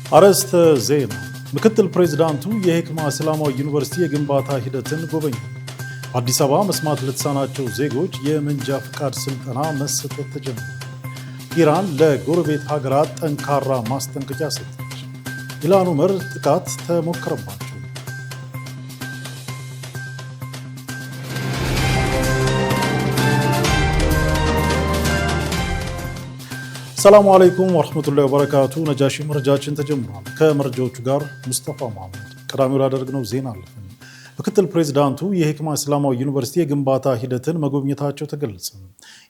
አርዕስተ ዜና። ምክትል ፕሬዝዳንቱ የሂክማ እስላማዊ ዩኒቨርሲቲ የግንባታ ሂደትን ጎበኙ። በአዲስ አበባ መስማት ለተሳናቸው ዜጎች የመንጃ ፍቃድ ስልጠና መሰጠት ተጀመረ። ኢራን ለጎረቤት ሀገራት ጠንካራ ማስጠንቀቂያ ሰጠች። ኢልሃን ኡመር ጥቃት ተሞከረባቸው። ሰላሙ አለይኩም ወራህመቱላሂ ወበረካቱ። ነጃሺ መረጃችን ተጀምሯል። ከመረጃዎቹ ጋር ሙስጠፋ መሐመድ። ቀዳሚው ላደረግነው ዜና አለፍን። ምክትል ፕሬዝዳንቱ የሂክማ እስላማዊ ዩኒቨርሲቲ የግንባታ ሂደትን መጎብኘታቸው ተገለጸ።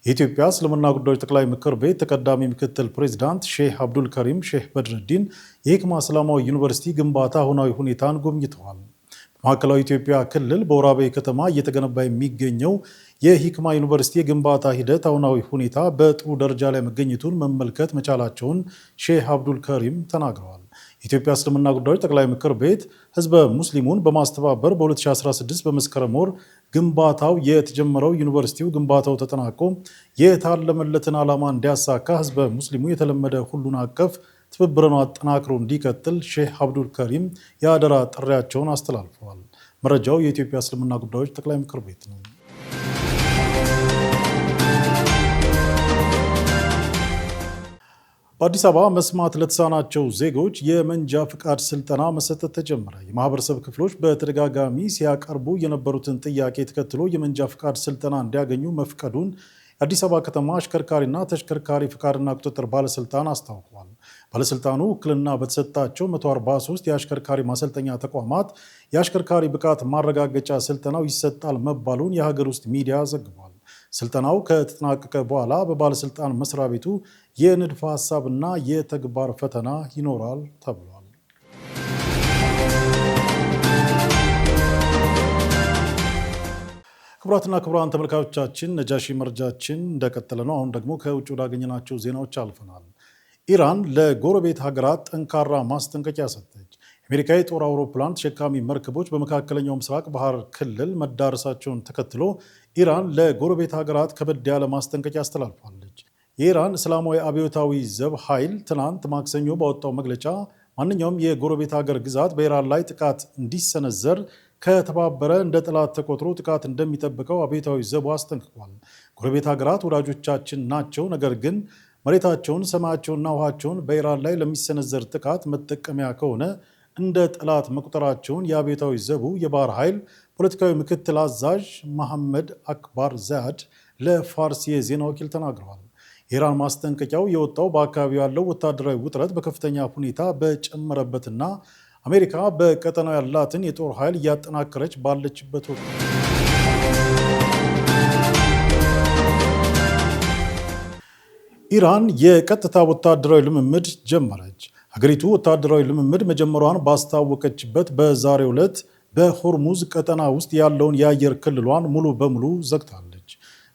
የኢትዮጵያ እስልምና ጉዳዮች ጠቅላይ ምክር ቤት ተቀዳሚ ምክትል ፕሬዝዳንት ሼህ አብዱል ከሪም ሼህ በድረዲን የሂክማ እስላማዊ ዩኒቨርሲቲ ግንባታ አሁናዊ ሁኔታን ጎብኝተዋል። በማዕከላዊ ኢትዮጵያ ክልል በወራቤ ከተማ እየተገነባ የሚገኘው የሂክማ ዩኒቨርሲቲ የግንባታ ሂደት አሁናዊ ሁኔታ በጥሩ ደረጃ ላይ መገኘቱን መመልከት መቻላቸውን ሼህ አብዱል ከሪም ተናግረዋል። የኢትዮጵያ እስልምና ጉዳዮች ጠቅላይ ምክር ቤት ህዝበ ሙስሊሙን በማስተባበር በ2016 በመስከረም ወር ግንባታው የተጀመረው ዩኒቨርሲቲው ግንባታው ተጠናቆ የታለመለትን ዓላማ እንዲያሳካ ህዝበ ሙስሊሙ የተለመደ ሁሉን አቀፍ ትብብርን አጠናክሮ እንዲቀጥል ሼህ አብዱል ከሪም የአደራ ጥሪያቸውን አስተላልፈዋል። መረጃው የኢትዮጵያ እስልምና ጉዳዮች ጠቅላይ ምክር ቤት ነው። በአዲስ አበባ መስማት ለተሳናቸው ዜጎች የመንጃ ፍቃድ ስልጠና መሰጠት ተጀመረ። የማህበረሰብ ክፍሎች በተደጋጋሚ ሲያቀርቡ የነበሩትን ጥያቄ ተከትሎ የመንጃ ፍቃድ ስልጠና እንዲያገኙ መፍቀዱን የአዲስ አበባ ከተማ አሽከርካሪና ተሽከርካሪ ፍቃድና ቁጥጥር ባለስልጣን አስታውቋል። ባለስልጣኑ ውክልና በተሰጣቸው 143 የአሽከርካሪ ማሰልጠኛ ተቋማት የአሽከርካሪ ብቃት ማረጋገጫ ስልጠናው ይሰጣል መባሉን የሀገር ውስጥ ሚዲያ ዘግቧል። ስልጠናው ከተጠናቀቀ በኋላ በባለስልጣን መስሪያ ቤቱ የንድፈ ሀሳብና የተግባር ፈተና ይኖራል ተብሏል። ክቡራትና ክቡራን ተመልካቾቻችን ነጃሺ መረጃችን እንደቀጠለ ነው። አሁን ደግሞ ከውጭ ወዳገኘናቸው ዜናዎች አልፈናል። ኢራን ለጎረቤት ሀገራት ጠንካራ ማስጠንቀቂያ ሰጠች። የአሜሪካ የጦር አውሮፕላን ተሸካሚ መርከቦች በመካከለኛው ምስራቅ ባህር ክልል መዳረሳቸውን ተከትሎ ኢራን ለጎረቤት ሀገራት ከበድ ያለ ማስጠንቀቂያ አስተላልፋለች። የኢራን እስላማዊ አብዮታዊ ዘብ ኃይል ትናንት ማክሰኞ ባወጣው መግለጫ ማንኛውም የጎረቤት ሀገር ግዛት በኢራን ላይ ጥቃት እንዲሰነዘር ከተባበረ እንደ ጠላት ተቆጥሮ ጥቃት እንደሚጠብቀው አብዮታዊ ዘቡ አስጠንቅቋል። ጎረቤት ሀገራት ወዳጆቻችን ናቸው፣ ነገር ግን መሬታቸውን፣ ሰማያቸውንና ውሃቸውን በኢራን ላይ ለሚሰነዘር ጥቃት መጠቀሚያ ከሆነ እንደ ጠላት መቁጠራቸውን የአብዮታዊ ዘቡ የባህር ኃይል ፖለቲካዊ ምክትል አዛዥ መሐመድ አክባር ዛድ ለፋርስ የዜና ወኪል ተናግረዋል። የኢራን ማስጠንቀቂያው የወጣው በአካባቢው ያለው ወታደራዊ ውጥረት በከፍተኛ ሁኔታ በጨመረበትና አሜሪካ በቀጠናው ያላትን የጦር ኃይል እያጠናከረች ባለችበት ወቅት ኢራን የቀጥታ ወታደራዊ ልምምድ ጀመረች። ሀገሪቱ ወታደራዊ ልምምድ መጀመሯን ባስታወቀችበት በዛሬው ዕለት በሆርሙዝ ቀጠና ውስጥ ያለውን የአየር ክልሏን ሙሉ በሙሉ ዘግታለች።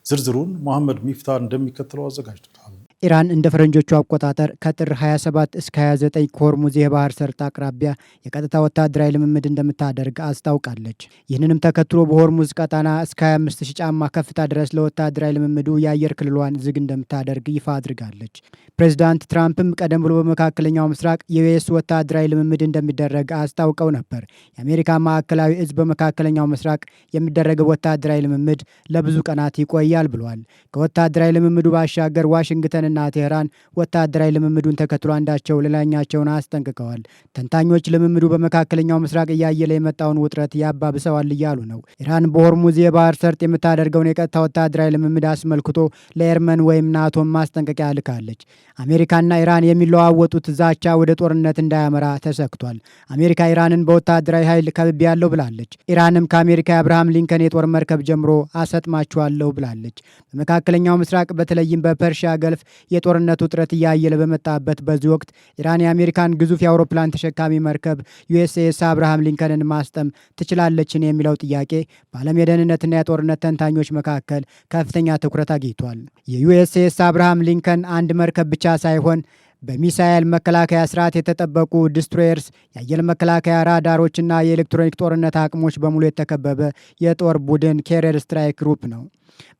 ዝርዝሩን መሐመድ ሚፍታር እንደሚከተለው አዘጋጅቶታል። ኢራን እንደ ፈረንጆቹ አቆጣጠር ከጥር 27 እስከ 29 ከሆርሙዝ የባህር ሰርጥ አቅራቢያ የቀጥታ ወታደራዊ ልምምድ እንደምታደርግ አስታውቃለች። ይህንንም ተከትሎ በሆርሙዝ ቀጠና እስከ 25000 ጫማ ከፍታ ድረስ ለወታደራዊ ልምምዱ የአየር ክልሏን ዝግ እንደምታደርግ ይፋ አድርጋለች። ፕሬዚዳንት ትራምፕም ቀደም ብሎ በመካከለኛው ምስራቅ የዩኤስ ወታደራዊ ልምምድ እንደሚደረግ አስታውቀው ነበር። የአሜሪካ ማዕከላዊ እዝ በመካከለኛው ምስራቅ የሚደረገው ወታደራዊ ልምምድ ለብዙ ቀናት ይቆያል ብሏል። ከወታደራዊ ልምምዱ ባሻገር ዋሽንግተን እና ቴህራን ወታደራዊ ልምምዱን ተከትሎ አንዳቸው ሌላኛቸውን አስጠንቅቀዋል። ተንታኞች ልምምዱ በመካከለኛው ምስራቅ እያየለ የመጣውን ውጥረት ያባብሰዋል እያሉ ነው። ኢራን በሆርሙዝ የባህር ሰርጥ የምታደርገውን የቀጥታ ወታደራዊ ልምምድ አስመልክቶ ለየርመን ወይም ናቶም ማስጠንቀቂያ ልካለች። አሜሪካና ኢራን የሚለዋወጡት ዛቻ ወደ ጦርነት እንዳያመራ ተሰክቷል። አሜሪካ ኢራንን በወታደራዊ ኃይል ከብቤያለሁ ብላለች። ኢራንም ከአሜሪካ የአብርሃም ሊንከን የጦር መርከብ ጀምሮ አሰጥማችኋለሁ ብላለች። በመካከለኛው ምስራቅ በተለይም በፐርሺያ ገልፍ የጦርነት ውጥረት እያየለ በመጣበት በዚህ ወቅት ኢራን የአሜሪካን ግዙፍ የአውሮፕላን ተሸካሚ መርከብ ዩኤስኤስ አብርሃም ሊንከንን ማስጠም ትችላለችን የሚለው ጥያቄ በዓለም የደህንነትና የጦርነት ተንታኞች መካከል ከፍተኛ ትኩረት አግኝቷል። የዩኤስኤስ አብርሃም ሊንከን አንድ መርከብ ብቻ ሳይሆን በሚሳኤል መከላከያ ስርዓት የተጠበቁ ዲስትሮየርስ፣ የአየር መከላከያ ራዳሮችና የኤሌክትሮኒክ ጦርነት አቅሞች በሙሉ የተከበበ የጦር ቡድን ኬሪየር ስትራይክ ግሩፕ ነው።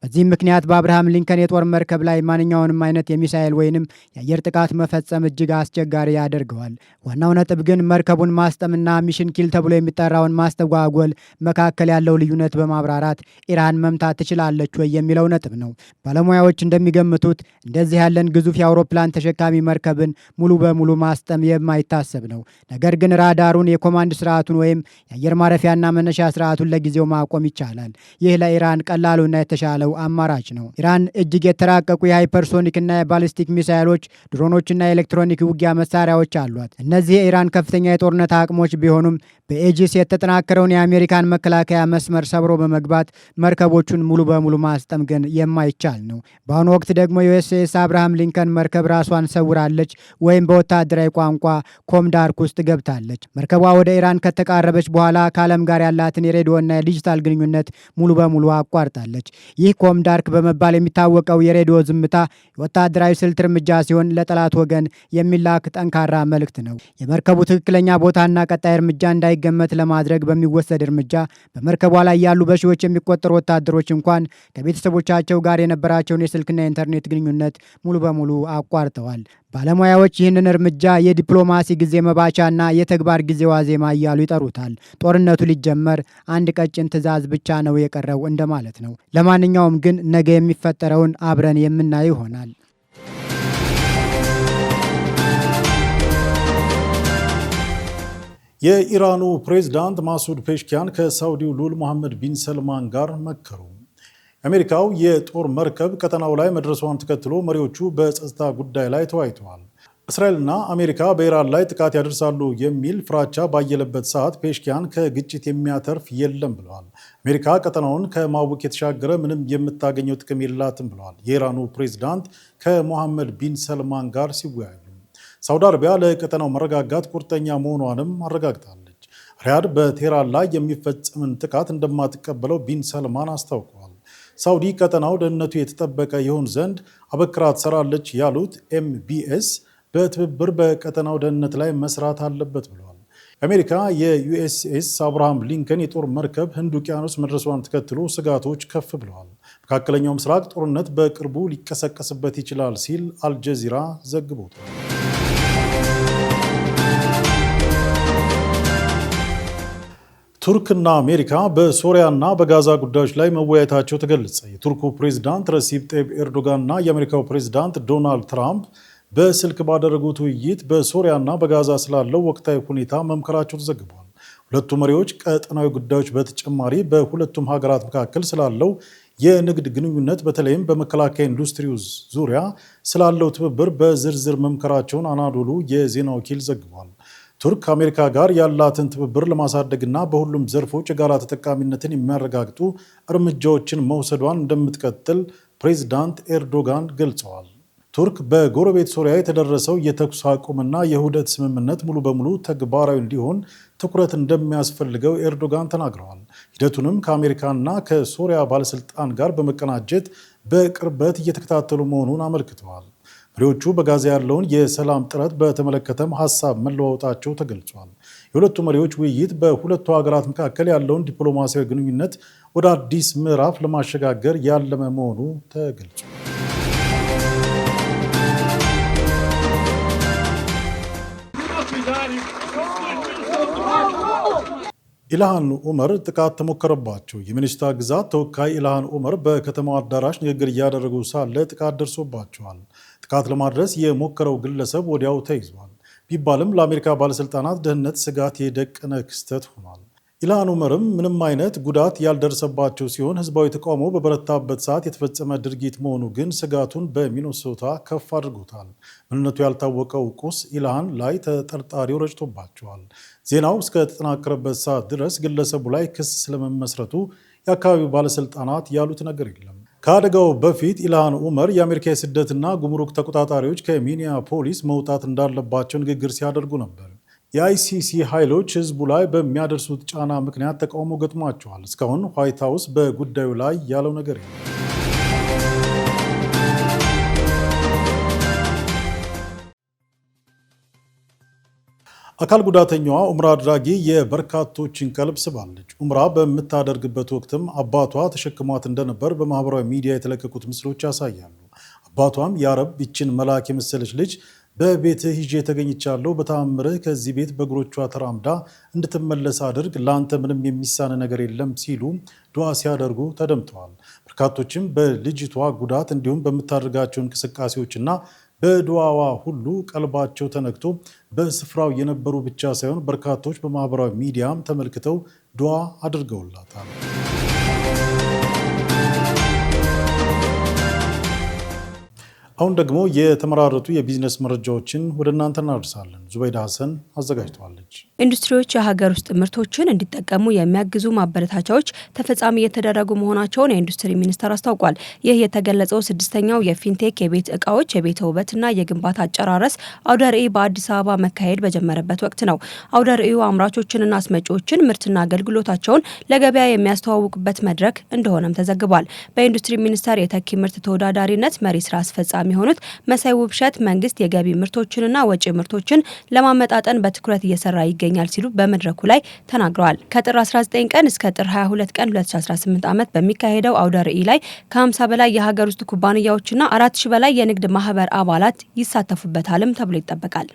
በዚህም ምክንያት በአብርሃም ሊንከን የጦር መርከብ ላይ ማንኛውንም አይነት የሚሳኤል ወይንም የአየር ጥቃት መፈጸም እጅግ አስቸጋሪ ያደርገዋል። ዋናው ነጥብ ግን መርከቡን ማስጠምና ሚሽን ኪል ተብሎ የሚጠራውን ማስተጓጎል መካከል ያለው ልዩነት በማብራራት ኢራን መምታት ትችላለች ወይ የሚለው ነጥብ ነው። ባለሙያዎች እንደሚገምቱት እንደዚህ ያለን ግዙፍ የአውሮፕላን ተሸካሚ መርከብን ሙሉ በሙሉ ማስጠም የማይታሰብ ነው። ነገር ግን ራዳሩን፣ የኮማንድ ስርዓቱን ወይም የአየር ማረፊያና መነሻ ስርዓቱን ለጊዜው ማቆም ይቻላል። ይህ ለኢራን ቀላሉና የተሻለው አማራጭ ነው። ኢራን እጅግ የተራቀቁ የሃይፐርሶኒክና የባሊስቲክ ሚሳይሎች፣ ድሮኖችና የኤሌክትሮኒክ ውጊያ መሳሪያዎች አሏት። እነዚህ የኢራን ከፍተኛ የጦርነት አቅሞች ቢሆኑም በኤጂስ የተጠናከረውን የአሜሪካን መከላከያ መስመር ሰብሮ በመግባት መርከቦቹን ሙሉ በሙሉ ማስጠም ግን የማይቻል ነው። በአሁኑ ወቅት ደግሞ ዩኤስኤስ አብርሃም ሊንከን መርከብ ራሷን ሰውራለች ወይም በወታደራዊ ቋንቋ ኮምዳርክ ውስጥ ገብታለች። መርከቧ ወደ ኢራን ከተቃረበች በኋላ ከዓለም ጋር ያላትን የሬዲዮና የዲጂታል ግንኙነት ሙሉ በሙሉ አቋርጣለች። ይህ ኮምዳርክ በመባል የሚታወቀው የሬዲዮ ዝምታ የወታደራዊ ስልት እርምጃ ሲሆን ለጠላት ወገን የሚላክ ጠንካራ መልእክት ነው። የመርከቡ ትክክለኛ ቦታና ቀጣይ እርምጃ እንዳይገመት ለማድረግ በሚወሰድ እርምጃ በመርከቧ ላይ ያሉ በሺዎች የሚቆጠሩ ወታደሮች እንኳን ከቤተሰቦቻቸው ጋር የነበራቸውን የስልክና የኢንተርኔት ግንኙነት ሙሉ በሙሉ አቋርጠዋል። ባለሙያዎች ይህንን እርምጃ የዲፕሎማሲ ጊዜ መባቻና የተግባር ጊዜ ዋዜማ እያሉ ይጠሩታል። ጦርነቱ ሊጀመር አንድ ቀጭን ትዕዛዝ ብቻ ነው የቀረው እንደማለት ነው። ለማንኛውም ግን ነገ የሚፈጠረውን አብረን የምናየው ይሆናል። የኢራኑ ፕሬዝዳንት ማሱድ ፔሽኪያን ከሳውዲው ሉል መሐመድ ቢን ሰልማን ጋር መከሩ። የአሜሪካው የጦር መርከብ ቀጠናው ላይ መድረሷን ተከትሎ መሪዎቹ በጸጥታ ጉዳይ ላይ ተወያይተዋል። እስራኤልና አሜሪካ በኢራን ላይ ጥቃት ያደርሳሉ የሚል ፍራቻ ባየለበት ሰዓት ፔሽኪያን ከግጭት የሚያተርፍ የለም ብለዋል። አሜሪካ ቀጠናውን ከማወቅ የተሻገረ ምንም የምታገኘው ጥቅም የላትም ብለዋል የኢራኑ ፕሬዝዳንት ከሞሐመድ ቢን ሰልማን ጋር ሲወያዩ። ሳውዲ አረቢያ ለቀጠናው መረጋጋት ቁርጠኛ መሆኗንም አረጋግጣለች። ሪያድ በቴህራን ላይ የሚፈጸምን ጥቃት እንደማትቀበለው ቢን ሰልማን አስታውቀዋል። ሳውዲ ቀጠናው ደህንነቱ የተጠበቀ ይሆን ዘንድ አበክራ ትሰራለች ያሉት ኤምቢኤስ በትብብር በቀጠናው ደህንነት ላይ መስራት አለበት ብለዋል። የአሜሪካ የዩኤስኤስ አብርሃም ሊንከን የጦር መርከብ ህንድ ውቅያኖስ መድረሷን ተከትሎ ስጋቶች ከፍ ብለዋል። መካከለኛው ምስራቅ ጦርነት በቅርቡ ሊቀሰቀስበት ይችላል ሲል አልጀዚራ ዘግቦታል። ቱርክና አሜሪካ በሶሪያና በጋዛ ጉዳዮች ላይ መወያየታቸው ተገለጸ። የቱርኩ ፕሬዝዳንት ረሲፕ ጣይብ ኤርዶጋንና የአሜሪካው ፕሬዝዳንት ዶናልድ ትራምፕ በስልክ ባደረጉት ውይይት በሶሪያና በጋዛ ስላለው ወቅታዊ ሁኔታ መምከራቸው ተዘግቧል። ሁለቱ መሪዎች ቀጠናዊ ጉዳዮች በተጨማሪ በሁለቱም ሀገራት መካከል ስላለው የንግድ ግንኙነት በተለይም በመከላከያ ኢንዱስትሪው ዙሪያ ስላለው ትብብር በዝርዝር መምከራቸውን አናዶሉ የዜና ወኪል ዘግቧል። ቱርክ አሜሪካ ጋር ያላትን ትብብር ለማሳደግና በሁሉም ዘርፎች የጋራ ተጠቃሚነትን የሚያረጋግጡ እርምጃዎችን መውሰዷን እንደምትቀጥል ፕሬዝዳንት ኤርዶጋን ገልጸዋል። ቱርክ በጎረቤት ሶሪያ የተደረሰው የተኩስ አቁምና የውህደት ስምምነት ሙሉ በሙሉ ተግባራዊ እንዲሆን ትኩረት እንደሚያስፈልገው ኤርዶጋን ተናግረዋል። ሂደቱንም ከአሜሪካና ከሶሪያ ባለስልጣን ጋር በመቀናጀት በቅርበት እየተከታተሉ መሆኑን አመልክተዋል። መሪዎቹ በጋዛ ያለውን የሰላም ጥረት በተመለከተም ሀሳብ መለዋወጣቸው ተገልጿል። የሁለቱ መሪዎች ውይይት በሁለቱ ሀገራት መካከል ያለውን ዲፕሎማሲያዊ ግንኙነት ወደ አዲስ ምዕራፍ ለማሸጋገር ያለመ መሆኑ ተገልጿል። ኢልሃን ኡመር ጥቃት ተሞከረባቸው። የሚኒሶታ ግዛት ተወካይ ኢልሃን ኡመር በከተማው አዳራሽ ንግግር እያደረጉ ሳለ ጥቃት ደርሶባቸዋል። ጥቃት ለማድረስ የሞከረው ግለሰብ ወዲያው ተይዟል ቢባልም ለአሜሪካ ባለስልጣናት ደህንነት ስጋት የደቀነ ክስተት ሆኗል። ኢልሃን ኡመርም ምንም አይነት ጉዳት ያልደረሰባቸው ሲሆን ህዝባዊ ተቃውሞ በበረታበት ሰዓት የተፈጸመ ድርጊት መሆኑ ግን ስጋቱን በሚኒሶታ ከፍ አድርጎታል። ምንነቱ ያልታወቀው ቁስ ኢልሃን ላይ ተጠርጣሪው ረጭቶባቸዋል። ዜናው እስከተጠናከረበት ሰዓት ድረስ ግለሰቡ ላይ ክስ ስለመመስረቱ የአካባቢው ባለስልጣናት ያሉት ነገር የለም። ከአደጋው በፊት ኢልሃን ኡመር የአሜሪካ የስደትና ጉምሩክ ተቆጣጣሪዎች ከሚኒያፖሊስ መውጣት እንዳለባቸው ንግግር ሲያደርጉ ነበር። የአይሲሲ ኃይሎች ህዝቡ ላይ በሚያደርሱት ጫና ምክንያት ተቃውሞ ገጥሟቸዋል። እስካሁን ዋይት ሀውስ በጉዳዩ ላይ ያለው ነገር የለም። አካል ጉዳተኛዋ ኡምራ አድራጊ የበርካቶችን ቀልብ ስባለች። ኡምራ በምታደርግበት ወቅትም አባቷ ተሸክሟት እንደነበር በማህበራዊ ሚዲያ የተለቀቁት ምስሎች ያሳያሉ። አባቷም ያረብ ይችን መልአክ የመሰለች ልጅ በቤትህ ይዤ ተገኝቻለሁ፣ በተአምርህ ከዚህ ቤት በእግሮቿ ተራምዳ እንድትመለስ አድርግ፣ ለአንተ ምንም የሚሳነ ነገር የለም ሲሉ ዱዓ ሲያደርጉ ተደምጠዋል። በርካቶችም በልጅቷ ጉዳት እንዲሁም በምታደርጋቸው እንቅስቃሴዎችና በዱዓዋ ሁሉ ቀልባቸው ተነክቶ በስፍራው የነበሩ ብቻ ሳይሆን በርካቶች በማህበራዊ ሚዲያም ተመልክተው ዱዓ አድርገውላታል። አሁን ደግሞ የተመራረጡ የቢዝነስ መረጃዎችን ወደ እናንተ እናደርሳለን። ዙበይዳ ሀሰን አዘጋጅተዋለች። ኢንዱስትሪዎች የሀገር ውስጥ ምርቶችን እንዲጠቀሙ የሚያግዙ ማበረታቻዎች ተፈጻሚ የተደረጉ መሆናቸውን የኢንዱስትሪ ሚኒስቴር አስታውቋል። ይህ የተገለጸው ስድስተኛው የፊንቴክ የቤት እቃዎች የቤተ ውበትና የግንባታ አጨራረስ አውደ ርዕይ በአዲስ አበባ መካሄድ በጀመረበት ወቅት ነው። አውደ ርዕዩ አምራቾችንና አስመጪዎችን ምርትና አገልግሎታቸውን ለገበያ የሚያስተዋውቁበት መድረክ እንደሆነም ተዘግቧል። በኢንዱስትሪ ሚኒስቴር የተኪ ምርት ተወዳዳሪነት መሪ ስራ አስፈጻሚ የሆኑት መሳይ ውብሸት መንግስት የገቢ ምርቶችንና ወጪ ምርቶችን ለማመጣጠን በትኩረት እየሰራ ይገኛል ሲሉ በመድረኩ ላይ ተናግረዋል። ከጥር 19 ቀን እስከ ጥር 22 ቀን 2018 ዓመት በሚካሄደው አውደ ርዕይ ላይ ከ50 በላይ የሀገር ውስጥ ኩባንያዎችና 4000 በላይ የንግድ ማህበር አባላት ይሳተፉበታልም ተብሎ ይጠበቃል።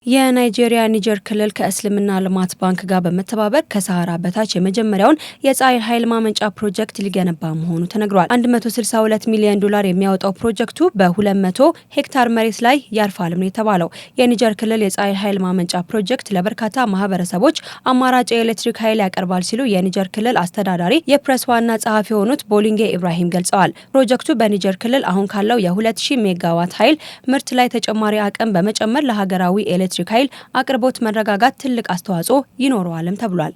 የናይጄሪያ ኒጀር ክልል ከእስልምና ልማት ባንክ ጋር በመተባበር ከሰሃራ በታች የመጀመሪያውን የፀሐይ ኃይል ማመንጫ ፕሮጀክት ሊገነባ መሆኑ ተነግሯል። 162 ሚሊዮን ዶላር የሚያወጣው ፕሮጀክቱ በ200 ሄክታር መሬት ላይ ያርፋል ነው የተባለው። የኒጀር ክልል የፀሐይ ኃይል ማመንጫ ፕሮጀክት ለበርካታ ማህበረሰቦች አማራጭ የኤሌክትሪክ ኃይል ያቀርባል ሲሉ የኒጀር ክልል አስተዳዳሪ የፕሬስ ዋና ጸሐፊ የሆኑት ቦሊንጌ ኢብራሂም ገልጸዋል። ፕሮጀክቱ በኒጀር ክልል አሁን ካለው የ2000 ሜጋዋት ኃይል ምርት ላይ ተጨማሪ አቅም በመጨመር ለሀገራዊ ኤሌክትሪክ ኃይል አቅርቦት መረጋጋት ትልቅ አስተዋጽኦ ይኖረዋልም ተብሏል።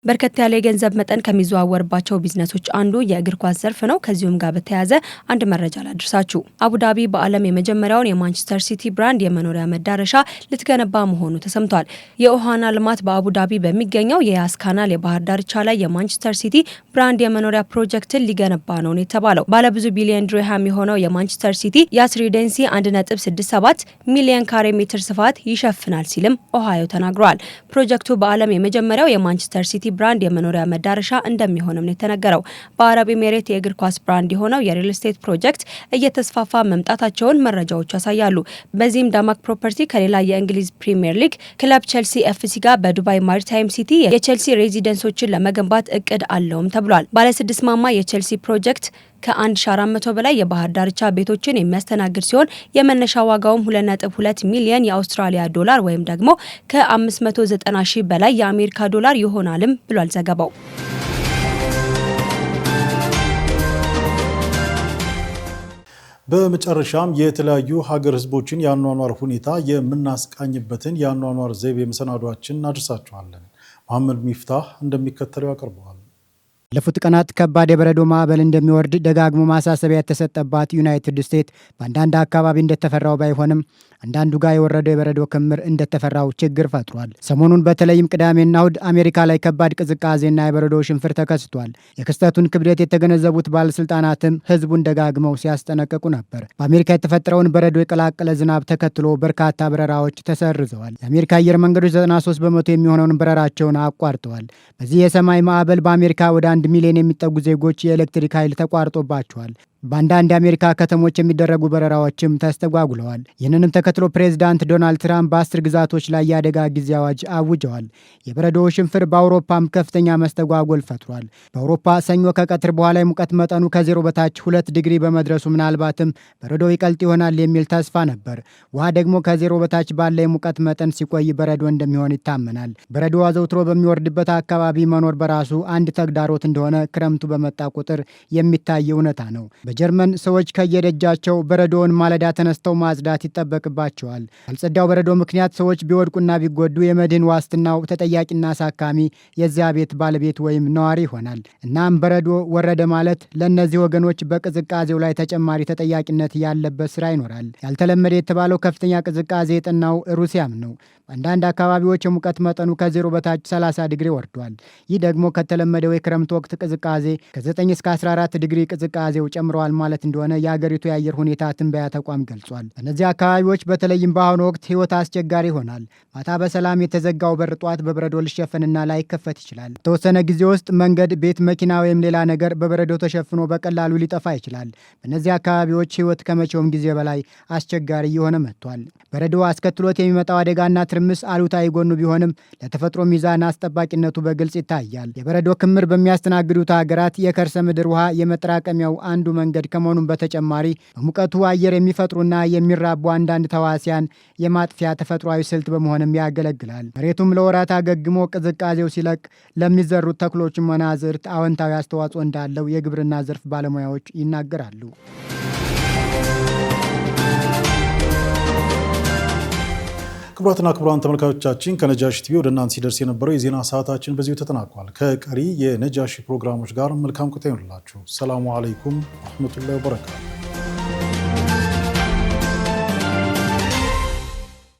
በርከት ያለ የገንዘብ መጠን ከሚዘዋወርባቸው ቢዝነሶች አንዱ የእግር ኳስ ዘርፍ ነው። ከዚሁም ጋር በተያያዘ አንድ መረጃ ላድርሳችሁ። አቡዳቢ በዓለም የመጀመሪያውን የማንቸስተር ሲቲ ብራንድ የመኖሪያ መዳረሻ ልትገነባ መሆኑ ተሰምቷል። የውሃና ልማት በአቡዳቢ በሚገኘው የያስ ካናል የባህር ዳርቻ ላይ የማንቸስተር ሲቲ ብራንድ የመኖሪያ ፕሮጀክትን ሊገነባ ነው የተባለው። ባለብዙ ቢሊዮን ድርሃም የሆነው የማንቸስተር ሲቲ የአስ ሬዚደንሲ 1.67 ሚሊዮን ካሬ ሜትር ስፋት ይሸፍናል ሲልም ኦሃዮ ተናግሯል። ፕሮጀክቱ በዓለም የመጀመሪያው የማንቸስተር ሲቲ ብራንድ የመኖሪያ መዳረሻ እንደሚሆንም ነው የተነገረው። በአረብ ኤሜሬት የእግር ኳስ ብራንድ የሆነው የሪል ስቴት ፕሮጀክት እየተስፋፋ መምጣታቸውን መረጃዎች ያሳያሉ። በዚህም ዳማክ ፕሮፐርቲ ከሌላ የእንግሊዝ ፕሪሚየር ሊግ ክለብ ቼልሲ ኤፍሲ ጋር በዱባይ ማሪታይም ሲቲ የቼልሲ ሬዚደንሶችን ለመገንባት እቅድ አለውም ተብሏል። ባለ 6 ማማ የቼልሲ ፕሮጀክት ከ1400 በላይ የባህር ዳርቻ ቤቶችን የሚያስተናግድ ሲሆን የመነሻ ዋጋውም 2.2 ሚሊዮን የአውስትራሊያ ዶላር ወይም ደግሞ ከ590 ሺህ በላይ የአሜሪካ ዶላር ይሆናልም ብሏል ዘገባው። በመጨረሻም የተለያዩ ሀገር ህዝቦችን የአኗኗር ሁኔታ የምናስቃኝበትን የአኗኗር ዘይቤ መሰናዷችን እናደርሳችኋለን። መሐመድ ሚፍታህ እንደሚከተለው ያቀርበዋል። ባለፉት ቀናት ከባድ የበረዶ ማዕበል እንደሚወርድ ደጋግሞ ማሳሰቢያ የተሰጠባት ዩናይትድ ስቴትስ በአንዳንድ አካባቢ እንደተፈራው ባይሆንም አንዳንዱ ጋር የወረደው የበረዶ ክምር እንደተፈራው ችግር ፈጥሯል። ሰሞኑን በተለይም ቅዳሜና እሁድ አሜሪካ ላይ ከባድ ቅዝቃዜና የበረዶ ሽንፍር ተከስቷል። የክስተቱን ክብደት የተገነዘቡት ባለስልጣናትም ህዝቡን ደጋግመው ሲያስጠነቅቁ ነበር። በአሜሪካ የተፈጠረውን በረዶ የቀላቀለ ዝናብ ተከትሎ በርካታ በረራዎች ተሰርዘዋል። የአሜሪካ አየር መንገዶች 93 በመቶ የሚሆነውን በረራቸውን አቋርጠዋል። በዚህ የሰማይ ማዕበል በአሜሪካ ወደ 1 ሚሊዮን የሚጠጉ ዜጎች የኤሌክትሪክ ኃይል ተቋርጦባቸዋል። በአንዳንድ የአሜሪካ ከተሞች የሚደረጉ በረራዎችም ተስተጓጉለዋል። ይህንንም ተከትሎ ፕሬዚዳንት ዶናልድ ትራምፕ በ10 ግዛቶች ላይ የአደጋ ጊዜ አዋጅ አውጀዋል። የበረዶ ሽንፍር በአውሮፓም ከፍተኛ መስተጓጎል ፈጥሯል። በአውሮፓ ሰኞ ከቀትር በኋላ የሙቀት መጠኑ ከ0 በታች 2 ዲግሪ በመድረሱ ምናልባትም በረዶ ይቀልጥ ይሆናል የሚል ተስፋ ነበር። ውሃ ደግሞ ከ0 በታች ባለ የሙቀት መጠን ሲቆይ በረዶ እንደሚሆን ይታመናል። በረዶ አዘውትሮ በሚወርድበት አካባቢ መኖር በራሱ አንድ ተግዳሮት እንደሆነ ክረምቱ በመጣ ቁጥር የሚታይ እውነታ ነው። በጀርመን ሰዎች ከየደጃቸው በረዶውን ማለዳ ተነስተው ማጽዳት ይጠበቅባቸዋል። ያልጸዳው በረዶ ምክንያት ሰዎች ቢወድቁና ቢጎዱ የመድህን ዋስትናው ተጠያቂና አሳካሚ የዚያ ቤት ባለቤት ወይም ነዋሪ ይሆናል። እናም በረዶ ወረደ ማለት ለእነዚህ ወገኖች በቅዝቃዜው ላይ ተጨማሪ ተጠያቂነት ያለበት ስራ ይኖራል። ያልተለመደ የተባለው ከፍተኛ ቅዝቃዜ የጠናው ሩሲያም ነው። አንዳንድ አካባቢዎች የሙቀት መጠኑ ከ0 በታች 30 ዲግሪ ወርዷል። ይህ ደግሞ ከተለመደው የክረምት ወቅት ቅዝቃዜ ከ9 እስከ 14 ዲግሪ ቅዝቃዜው ጨምሮ ፈጥረዋል ማለት እንደሆነ የሀገሪቱ የአየር ሁኔታ ትንበያ ተቋም ገልጿል። በእነዚህ አካባቢዎች በተለይም በአሁኑ ወቅት ህይወት አስቸጋሪ ይሆናል። ማታ በሰላም የተዘጋው በር ጧት በበረዶ ሊሸፈንና ላይከፈት ይችላል። በተወሰነ ጊዜ ውስጥ መንገድ፣ ቤት፣ መኪና ወይም ሌላ ነገር በበረዶ ተሸፍኖ በቀላሉ ሊጠፋ ይችላል። በእነዚህ አካባቢዎች ህይወት ከመቼውም ጊዜ በላይ አስቸጋሪ እየሆነ መጥቷል። በረዶ አስከትሎት የሚመጣው አደጋና ትርምስ አሉታዊ ጎኑ ቢሆንም ለተፈጥሮ ሚዛን አስጠባቂነቱ በግልጽ ይታያል። የበረዶ ክምር በሚያስተናግዱት ሀገራት የከርሰ ምድር ውሃ የመጠራቀሚያው አንዱ መንገድ ከመሆኑም በተጨማሪ በሙቀቱ አየር የሚፈጥሩና የሚራቡ አንዳንድ ተዋሲያን የማጥፊያ ተፈጥሯዊ ስልት በመሆንም ያገለግላል። መሬቱም ለወራት አገግሞ ቅዝቃዜው ሲለቅ ለሚዘሩት ተክሎችም ሆነ አዝርዕት አዎንታዊ አስተዋጽኦ እንዳለው የግብርና ዘርፍ ባለሙያዎች ይናገራሉ። ክቡራትና ክቡራን ተመልካቾቻችን ከነጃሺ ቲቪ ወደ እናንተ ሲደርስ የነበረው የዜና ሰዓታችን በዚሁ ተጠናቋል። ከቀሪ የነጃሺ ፕሮግራሞች ጋር መልካም ቆይታ ይሁንላችሁ። ሰላሙ አለይኩም ወራህመቱላሂ ወበረካቱ።